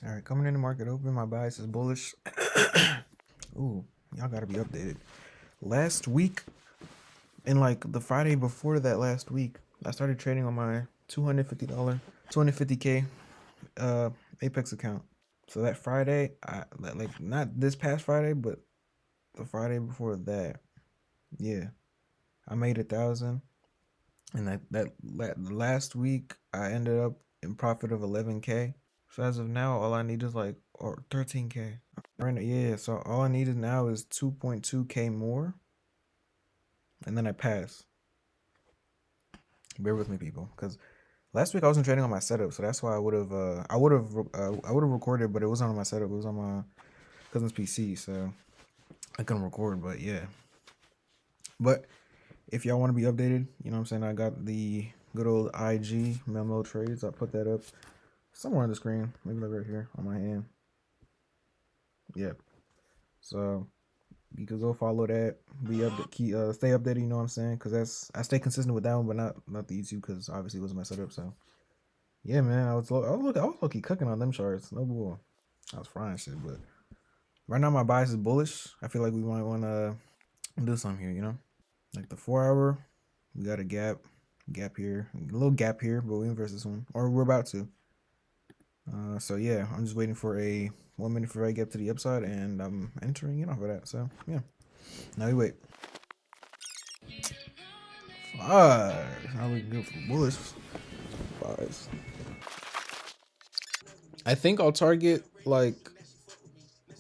All right, coming in the market open. My bias is bullish. Ooh, y'all gotta be updated. Last week, and like the Friday before that last week, I started trading on my $250, 250K Apex account. So that Friday, like not this past Friday, but the Friday before that, yeah, I made 1,000. And last week, I ended up in profit of 11K. So as of now, all I need is like or 13K. Right now, yeah. So all I needed now is 2.2K more, and then I pass. Bear with me, people, because last week I wasn't trading on my setup, so that's why I would have recorded, but it wasn't on my setup. It was on my cousin's PC, so I couldn't record. But yeah, but if y'all want to be updated, you know what I'm saying, I got the good old IG memo trades. I'll put that up somewhere on the screen, maybe like right here on my hand. Yeah. So you can go follow that. Be up to stay updated. You know what I'm saying? Because I stay consistent with that one, but not the YouTube, because obviously it wasn't my setup. So yeah, man, I was low key cooking on them charts. No bull. I was frying shit, but right now my bias is bullish. I feel like we might want to do something here. You know, like the 4 hour, we got a gap here, a little gap here, but we inverse this one, or we're about to. So yeah, I'm just waiting for a 1 minute for a gap to the upside, and I'm entering in off of that. So yeah, now we wait. Five. Now we can go for the bullish. Five. I think I'll target like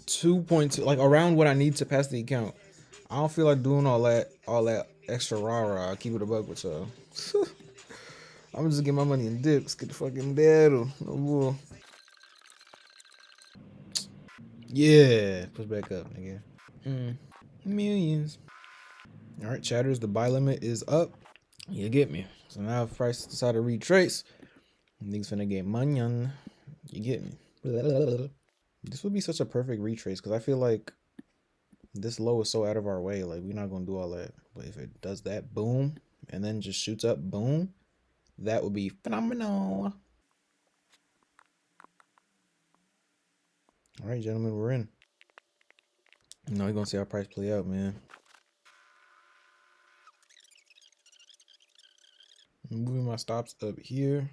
2.2, like around what I need to pass the account. I don't feel like doing all that extra rah. Keep it a buck with y'all. I'm just get my money in dips. Get the fucking battle. No more. Yeah, push back up, nigga. Millions. All right, chatters. The buy limit is up. You get me. So now if price decide to retrace, niggas finna get money on. You get me. This would be such a perfect retrace, because I feel like this low is so out of our way. Like, we're not gonna do all that. But if it does that, boom, and then just shoots up, boom, that would be phenomenal. All right, gentlemen, we're in. You know, we're gonna see our price play out, man. I'm moving my stops up here.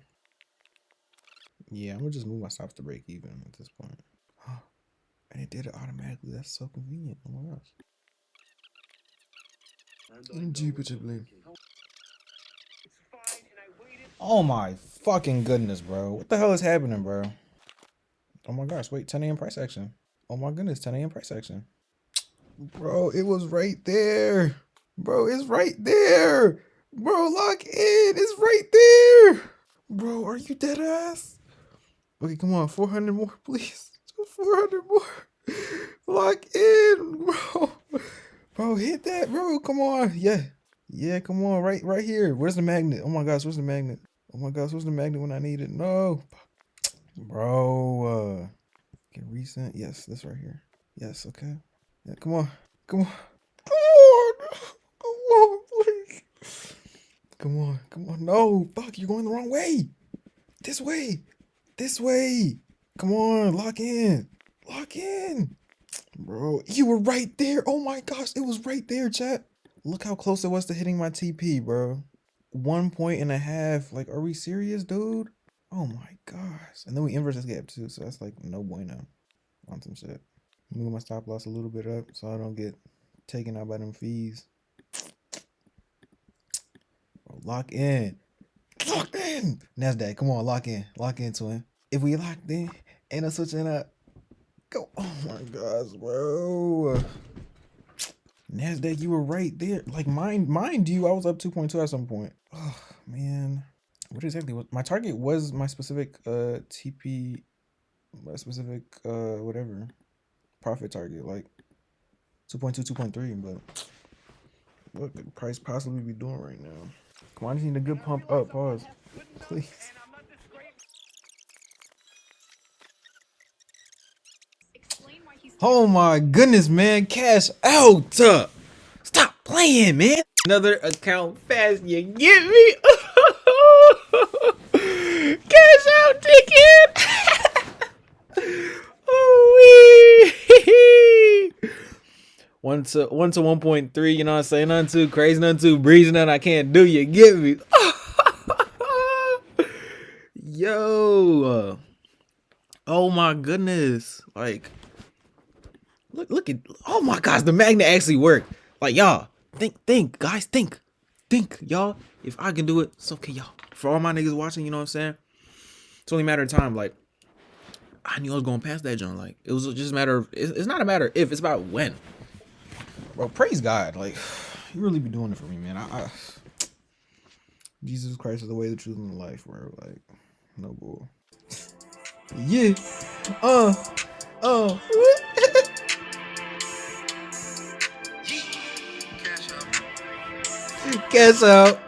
Yeah, I'm gonna just move my stops to break even at this point. And it did it automatically. That's so convenient. Oh my gosh. Indubitably. Oh my fucking goodness, bro. What the hell is happening, bro? Oh my gosh, wait, 10 a.m. price action. Oh my goodness, 10 a.m. price action. Bro, it was right there. Bro, it's right there. Bro, lock in. It's right there. Bro, are you dead ass? Okay, come on, 400 more, please. Just 400 more. Lock in, bro. Bro, hit that, bro. Come on. Yeah. Yeah, come on. Right here. Where's the magnet? Oh my gosh, where's the magnet? Oh my gosh, where's the magnet when I need it? No. Bro. Get recent. Yes, this right here. Yes, okay. Yeah, come on. Come on. Come on. Come on, please. Come on. Come on. No. Fuck, you're going the wrong way. This way. This way. Come on. Lock in. Lock in. Bro, you were right there. Oh my gosh, it was right there, chat. Look how close it was to hitting my TP, bro. 1.5 point. Like, are we serious, dude? Oh my gosh. And then we inverse this gap too, so that's like no bueno on some shit. Move my stop loss a little bit up so I don't get taken out by them fees. Bro, lock in. Lock in. NASDAQ, come on, lock in. Lock in, twin. If we locked in, ain't no switching up. Go. Oh my gosh, bro. NASDAQ, you were right there. Like, mind you, I was up 2.2 at some point. Oh man. What exactly was my target? Was my specific TP, my specific whatever profit target, like 2.2, 2.3, but what could price possibly be doing right now? Come on, I just need a good pump up. Pause. Please. Oh my goodness, man. Cash out. Stop playing, man. Another account fast. You get me? Cash out ticket. one to 1.3. You know what I'm saying? Nothing too crazy, nothing too breezy, nothing I can't do. You get me? Yo. Oh my goodness. Like, look at, oh my gosh, the magnet actually worked. Like, y'all, think, guys, think, y'all. If I can do it, it's okay, y'all. For all my niggas watching, you know what I'm saying? It's only a matter of time. Like, I knew I was going past that joint. Like, it was just a matter of, it's not a matter of if, it's about when. Bro, praise God. Like, you really be doing it for me, man. I Jesus Christ is the way, the truth, and the life, bro. Like, no bull. Yeah. Cash out.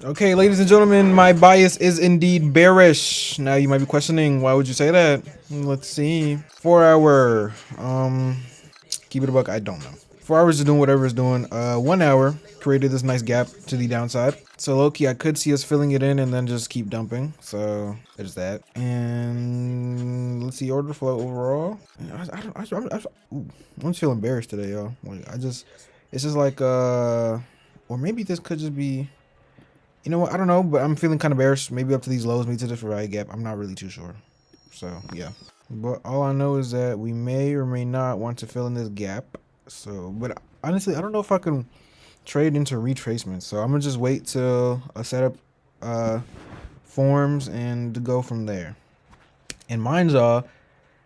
Okay, ladies and gentlemen, my bias is indeed bearish. Now you might be questioning, why would you say that? Let's see. 4 hour. Keep it a buck. I don't know. 4 hours is doing whatever it's doing. 1 hour created this nice gap to the downside. So low-key, I could see us filling it in and then just keep dumping. So there's that. And let's see, order flow overall. I'm feeling embarrassed today, y'all. Like, it's just like, or maybe this could just be, you know what? I don't know, but I'm feeling kind of bearish. Maybe up to these lows, maybe to this variety gap. I'm not really too sure. So yeah. But all I know is that we may or may not want to fill in this gap. So, but honestly, I don't know if I can trade into retracements. So I'm gonna just wait till a setup forms and go from there. And mine's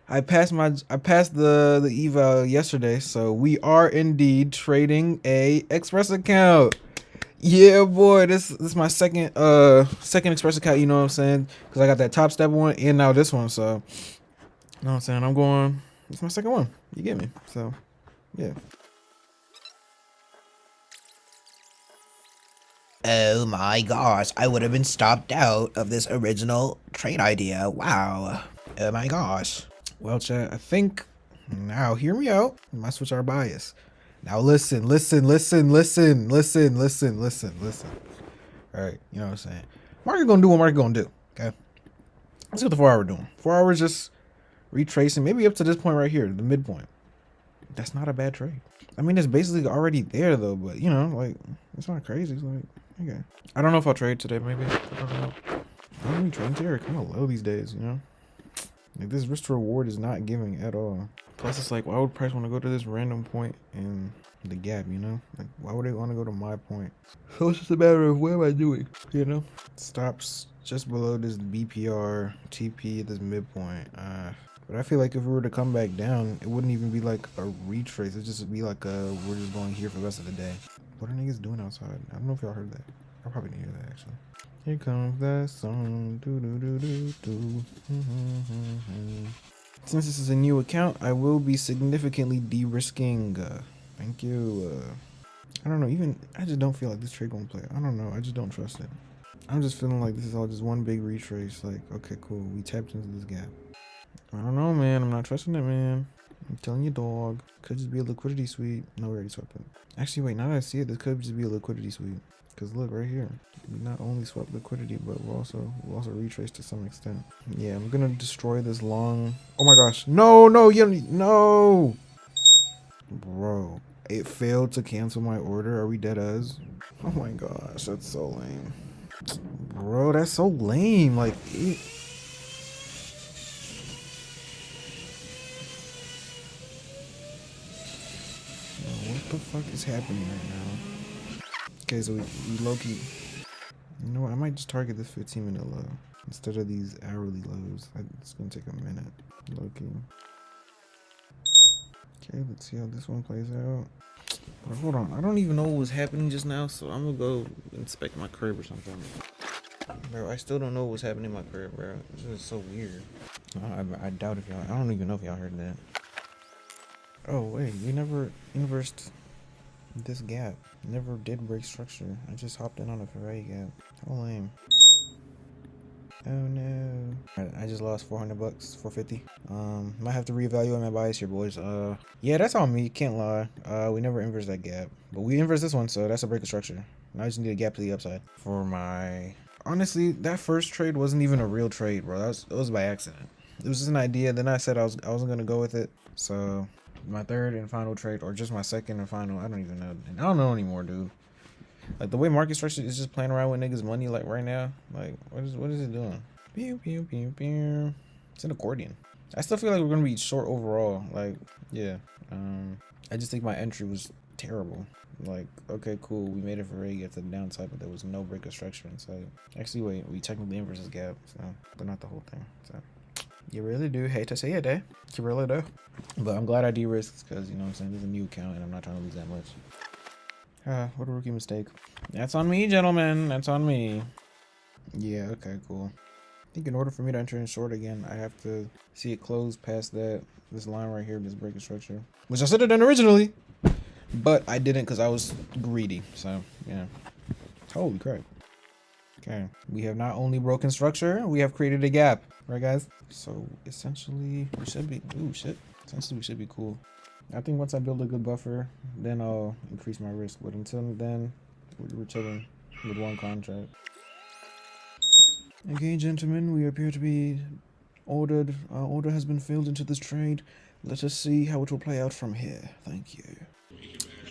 I passed the eval yesterday, so we are indeed trading a Express account. Yeah, boy, this is my second Express account, you know what I'm saying? Because I got that Top Step one and now this one, so you know what I'm saying? It's my second one. You get me? So, yeah. Oh my gosh, I would have been stopped out of this original trade idea. Wow. Oh my gosh. Well, chat, I think now hear me out. We might switch our bias. Now listen. All right, you know what I'm saying? Market gonna do what market gonna do, okay? Let's see what the 4 hour doing. 4 hours just retracing, maybe up to this point right here, the midpoint. That's not a bad trade. I mean, it's basically already there though, but you know, like, it's not crazy. It's like, okay. I don't know if I'll trade today, maybe. I don't know. I don't trade here. Kind of low these days, you know? Like, this risk to reward is not giving at all. Plus, it's like, why would price want to go to this random point in the gap, you know? Like, why would they want to go to my point? So it's just a matter of what am I doing, you know? Stops just below this BPR TP at this midpoint. But I feel like if we were to come back down, it wouldn't even be like a retrace. It'd just be like we're just going here for the rest of the day. What are niggas doing outside? I don't know if y'all heard that. I probably didn't hear that actually. Here comes that song. Since this is a new account, I will be significantly de-risking. Thank you. I don't know. I just don't feel like this trade gonna play. I don't know. I just don't trust it. I'm just feeling like this is all just one big retrace. Like, okay, cool. We tapped into this gap. I don't know, man. I'm not trusting it, man. I'm telling you, dog. Could just be a liquidity sweep. No, we already swept it. Actually, wait. Now that I see it, this could just be a liquidity sweep. Cause look right here, we not only swept liquidity, but we'll also retrace to some extent. Yeah, I'm gonna destroy this long. Oh my gosh! No, no, bro. It failed to cancel my order. Are we dead as? Oh my gosh, that's so lame, bro. That's so lame. Like it. What the fuck is happening right now? Okay, so we low-key. You know what? I might just target this 15-minute low instead of these hourly lows. It's gonna take a minute. Low-key. Okay, let's see how this one plays out. But hold on, I don't even know what was happening just now, so I'm gonna go inspect my crib or something. Bro, I still don't know what's happening in my crib, bro. This is so weird. I doubt if y'all. I don't even know if y'all heard that. Oh wait, we never inversed this gap. Never did break structure. I just hopped in on a Ferrari gap. How lame. Oh no. I just lost 400 bucks, 450. Might have to reevaluate my bias here, boys. Yeah, that's on me. Can't lie. We never inversed that gap, but we inversed this one, so that's a break of structure. Now I just need a gap to the upside. Honestly, that first trade wasn't even a real trade, bro. It was by accident. It was just an idea. Then I said I wasn't gonna go with it. So my third and final trade, or just my second and final. I don't even know. I don't know anymore, dude. Like the way market structure is just playing around with niggas' money, like right now. Like what is it doing? Pew pew pew pew. It's an accordion. I still feel like we're gonna be short overall. Like yeah. I just think my entry was terrible. Like okay, cool, we made it for Ray at the downside, but there was no break of structure inside. Actually, wait, we technically inverse this gap, so but not the whole thing. So. You really do hate to see it, eh? You really do. But I'm glad I de-risked because, you know what I'm saying, there's a new account and I'm not trying to lose that much. What a rookie mistake. That's on me, gentlemen. That's on me. Yeah, okay, cool. I think in order for me to enter in short again, I have to see it close past this line right here, this break of structure. Which I should have done originally, but I didn't because I was greedy. So, yeah. Holy crap. Okay, we have not only broken structure, we have created a gap. Right, guys? So, essentially, we should be... Ooh, shit. Essentially, we should be cool. I think once I build a good buffer, then I'll increase my risk. But until then, we're chilling with one contract. Okay, gentlemen, we appear to be ordered. Our order has been filled into this trade. Let us see how it will play out from here. Thank you.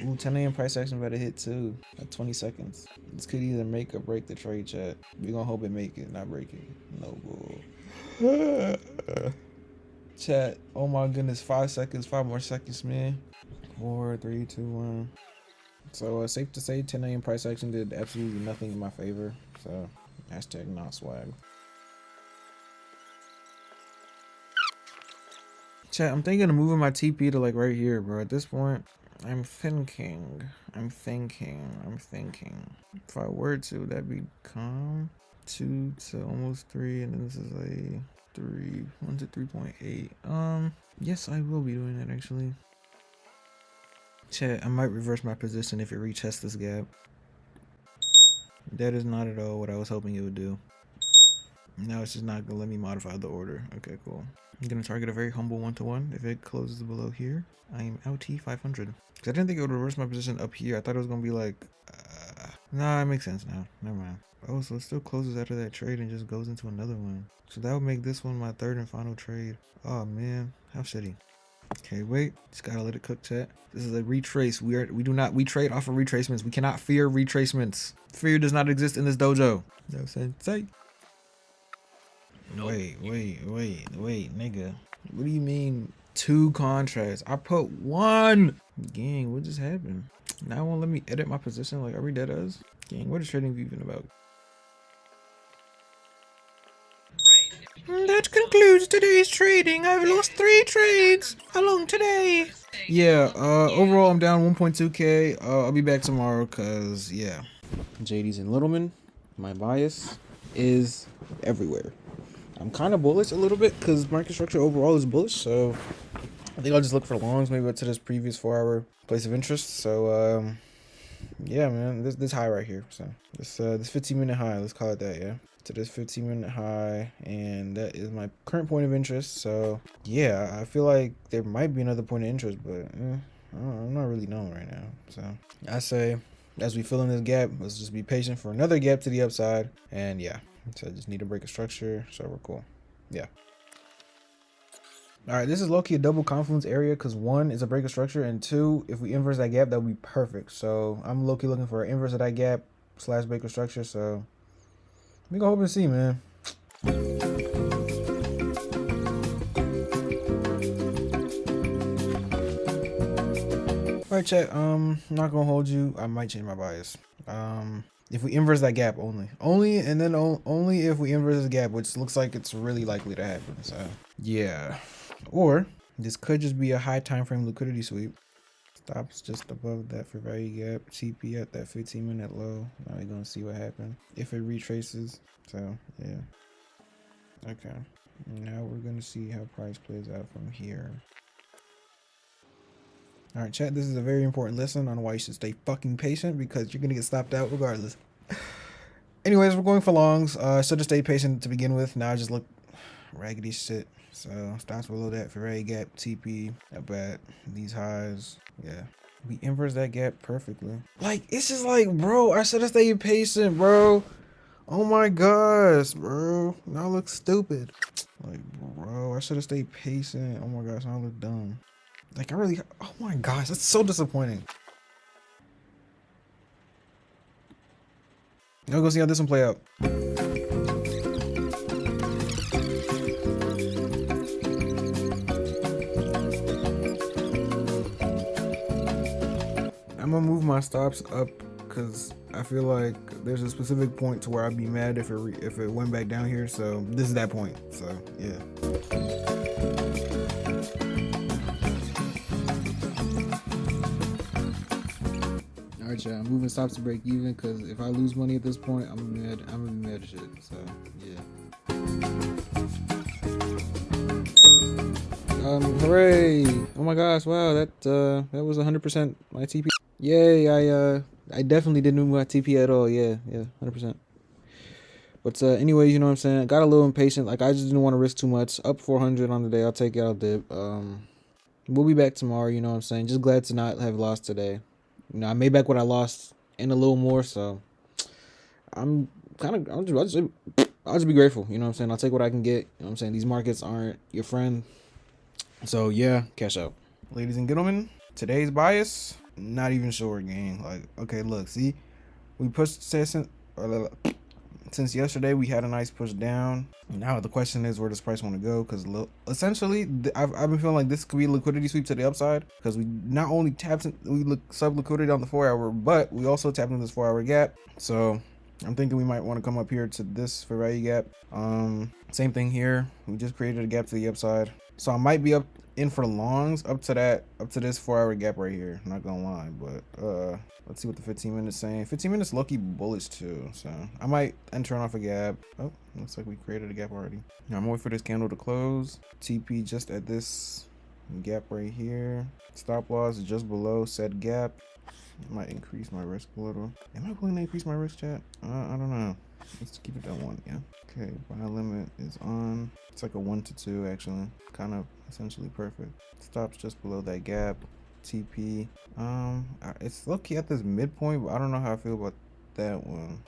Ooh, 10 a.m. price action better hit too. At 20 seconds. This could either make or break the trade, chat. We're gonna hope it make it, not break it. No bull. Chat, oh my goodness, 5 seconds, 5 more seconds, man. 4, 3, 2, 1. So safe to say 10 a.m. price action did absolutely nothing in my favor. So hashtag not swag. Chat, I'm thinking of moving my TP to like right here, bro. At this point, I'm thinking. If I were to, that'd become 2 to almost 3, and then this is a 3, 1 to 3.8. Yes, I will be doing that actually. Chat, I might reverse my position if it retests this gap. That is not at all what I was hoping it would do. Now it's just not gonna let me modify the order. Okay, cool. I'm gonna target a very humble 1-to-1. If it closes below here, I am LT 500. Cause I didn't think it would reverse my position up here. I thought it was gonna be like, nah, it makes sense now. Never mind. Oh, so it still closes out of that trade and just goes into another one. So that would make this one my third and final trade. Oh man, how shitty. Okay, wait. Just gotta let it cook, chat. This is a retrace. We trade off of retracements. We cannot fear retracements. Fear does not exist in this dojo. No sensei. Wait, nigga. What do you mean 2 contracts? I put 1. Gang, what just happened? Now it won't let me edit my position like every dead us. Gang, what is trading view even about? That concludes today's trading. I've lost 3 trades along today. Yeah, overall I'm down 1.2k. I'll be back tomorrow cause yeah. JD's in Littleman. My bias is everywhere. I'm kind of bullish a little bit because market structure overall is bullish, so I think I'll just look for longs maybe to this previous 4-hour place of interest. So yeah, man, this high right here. So this 15-minute high, let's call it that, yeah. To this 15-minute high, and that is my current point of interest. So yeah, I feel like there might be another point of interest, but I'm not really knowing right now. So I say, as we fill in this gap, let's just be patient for another gap to the upside, and yeah. So I just need to break a structure, so we're cool. Yeah. All right, this is low-key a double confluence area because 1 is a break of structure, and 2, if we inverse that gap, that would be perfect. So I'm low-key looking for an inverse of that gap / break of structure. So we gonna hope and see, man. All right, chat. Not gonna hold you. I might change my bias. If we inverse that gap only if we inverse the gap, which looks like it's really likely to happen. So yeah, or this could just be a high time frame liquidity sweep. Stops just above that for value gap. TP at that 15-minute low. Now we're gonna see what happens if it retraces. So yeah. Okay. Now we're gonna see how price plays out from here. All right, chat, this is a very important lesson on why you should stay fucking patient because you're gonna get stopped out regardless. Anyways, we're going for longs. Should have stayed patient to begin with. Now I just look raggedy shit. So stops below that for value gap, TP up at these highs. Yeah, we inverse that gap perfectly. Like, it's just like, bro, I should have stayed patient, bro. Oh my gosh, bro. Now I look stupid. Like, bro, I should have stayed patient. Oh my gosh, now I look dumb. Like I really, oh my gosh, that's so disappointing. I'll go see how this one play out. I'm gonna move my stops up because I feel like there's a specific point to where I'd be mad if it went back down here. So this is that point. So yeah. All right, y'all. I'm moving stops to break even because if I lose money at this point, I'm gonna be mad as shit. So yeah. Hooray! Oh my gosh! Wow, that was 100% my TP. Yay! I definitely didn't move my TP at all. Yeah, 100%. But anyways, you know what I'm saying. I got a little impatient. Like I just didn't want to risk too much. Up 400 on the day. I'll take it. I'll dip. We'll be back tomorrow. You know what I'm saying. Just glad to not have lost today. You know, I made back what I lost and a little more. So I'm kind of. I'll just be grateful. You know what I'm saying. I'll take what I can get. You know what I'm saying. These markets aren't your friend. So yeah, cash out. Ladies and gentlemen, today's bias, not even sure, gang. Like, okay, look, see, we pushed since yesterday. We had a nice push down. Now the question is, where does price want to go? Because essentially, I've been feeling like this could be a liquidity sweep to the upside because we not only tapped in, we look sub liquidity on the 4-hour, but we also tapped into this 4-hour gap. So I'm thinking we might want to come up here to this fair value gap. Same thing here. We just created a gap to the upside. So I might be up in for longs up to this 4-hour gap right here. I'm not gonna lie, but let's see what the 15 minutes saying. 15 minutes lucky bullish too, so I might enter off a gap. Oh, looks like we created a gap already. Now I'm waiting for this candle to close. TP just at this gap right here. Stop loss just below said gap. Might increase my risk a little. Am I willing to increase my risk, chat? I don't know. Let's keep it at 1, yeah. Okay, buy limit is on. It's like a 1 to 2 actually. Kind of essentially perfect. Stops just below that gap. TP. It's low-key at this midpoint, but I don't know how I feel about that one.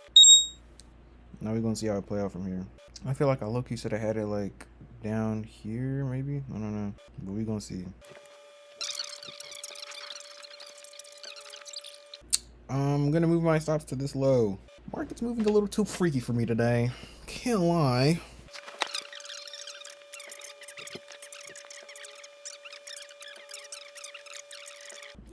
Now we're gonna see how it play out from here. I feel like I low-key should have had it like down here, maybe. I don't know, but we're gonna see. I'm gonna move my stops to this low. Market's moving a little too freaky for me today. Can't lie.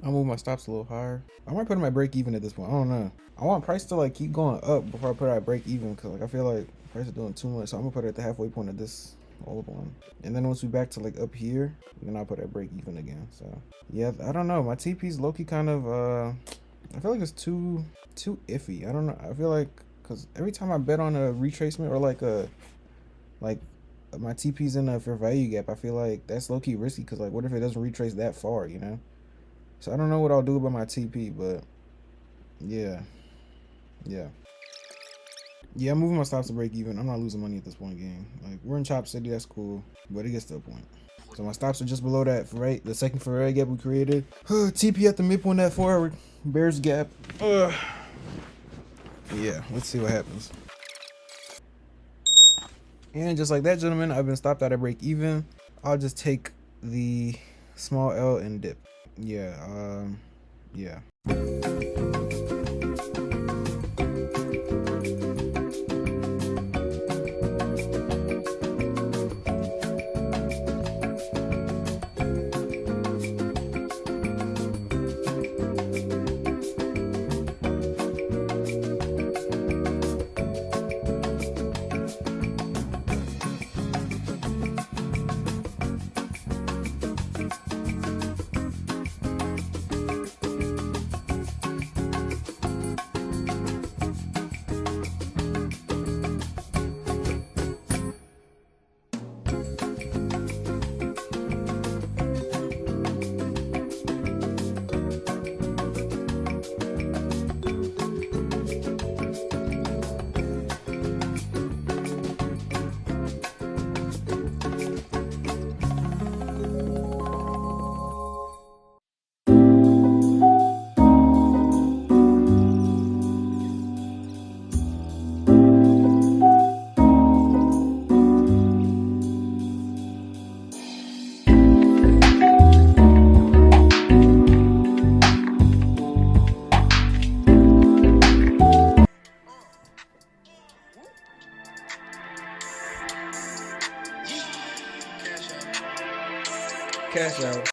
I'll move my stops a little higher. I might put in my break even at this point. I don't know. I want price to like keep going up before I put it at break even because like I feel like price is doing too much. So I'm gonna put it at the halfway point of this old one. And then once we back to like up here, then I'll put it at break even again. So yeah, I don't know. My TP's low-key kind of I feel like it's too iffy. I don't know. I feel like because every time I bet on a retracement or like my TP's in a fair value gap, I feel like that's low-key risky because like what if it doesn't retrace that far, you know? So I don't know what I'll do about my TP, but yeah, I'm moving my stops to break even. I'm not losing money at this point, gang. Like we're in Chop City, that's cool, but it gets to a point. So my stops are just below that, right? The second Ferrari gap we created. TP at the midpoint of that 4-hour bears gap. Yeah, let's see what happens. And just like that, gentlemen, I've been stopped out at break even. I'll just take the small L and dip. Yeah. Cash out.